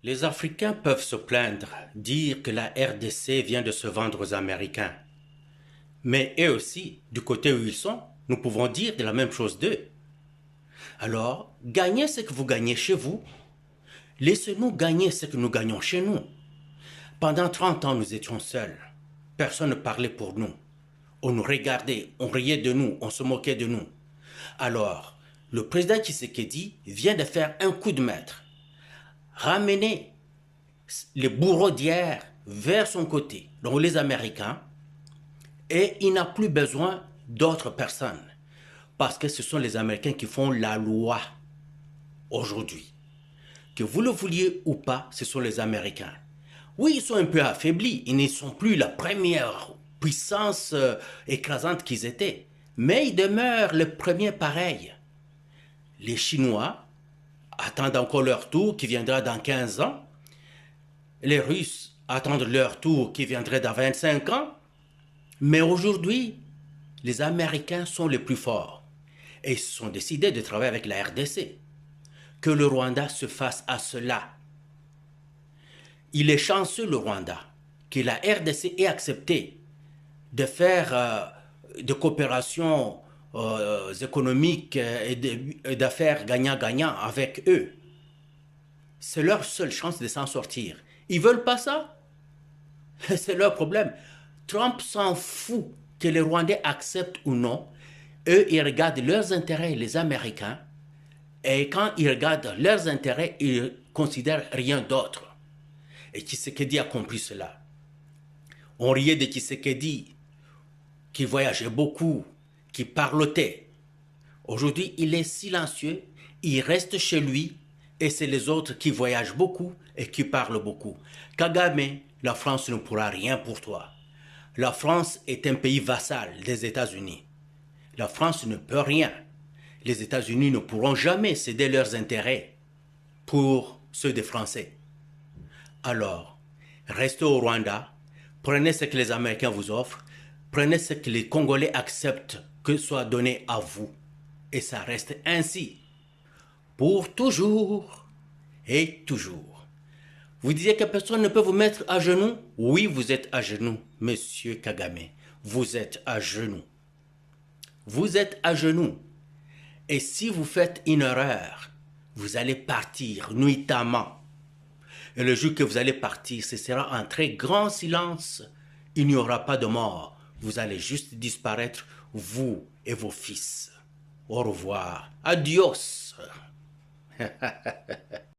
Les Africains peuvent se plaindre, dire que la RDC vient de se vendre aux Américains. Mais eux aussi, du côté où ils sont, nous pouvons dire de la même chose d'eux. Alors, gagnez ce que vous gagnez chez vous. Laissez-nous gagner ce que nous gagnons chez nous. Pendant 30 ans, nous étions seuls. Personne ne parlait pour nous. On nous regardait, on riait de nous, on se moquait de nous. Alors, le président Tshisekedi vient de faire un coup de maître. Ramener les bourreaux d'hier vers son côté, donc les Américains, et il n'a plus besoin d'autres personnes. Parce que ce sont les Américains qui font la loi aujourd'hui. Que vous le vouliez ou pas, ce sont les Américains. Oui, ils sont un peu affaiblis, ils ne sont plus la première puissance écrasante qu'ils étaient, mais ils demeurent les premiers pareils. Les Chinois attendent encore leur tour qui viendra dans 15 ans. Les Russes attendent leur tour qui viendrait dans 25 ans. Mais aujourd'hui, les Américains sont les plus forts et ils se sont décidés de travailler avec la RDC. Que le Rwanda se fasse à cela. Il est chanceux, le Rwanda, que la RDC ait accepté de faire de coopération économique et d'affaires gagnant-gagnant avec eux. C'est leur seule chance de s'en sortir. Ils ne veulent pas ça. C'est leur problème. Trump s'en fout que les Rwandais acceptent ou non. Eux, ils regardent leurs intérêts, les Américains. Et quand ils regardent leurs intérêts, ils considèrent rien d'autre. Et Tshisekedi a compris cela. On riait de Tshisekedi, qui voyageait beaucoup, qui parlotait. Aujourd'hui, il est silencieux, il reste chez lui, et c'est les autres qui voyagent beaucoup et qui parlent beaucoup. Kagame, la France ne pourra rien pour toi. La France est un pays vassal des États-Unis. La France ne peut rien. Les États-Unis ne pourront jamais céder leurs intérêts pour ceux des Français. Alors, restez au Rwanda, prenez ce que les Américains vous offrent, prenez ce que les Congolais acceptent que soit donné à vous. Et ça reste ainsi. Pour toujours et toujours. Vous disiez que personne ne peut vous mettre à genoux? Oui, vous êtes à genoux, monsieur Kagame. Vous êtes à genoux. Vous êtes à genoux. Et si vous faites une erreur, vous allez partir nuitamment. Et le jour que vous allez partir, ce sera un très grand silence. Il n'y aura pas de mort. Vous allez juste disparaître, vous et vos fils. Au revoir. Adios.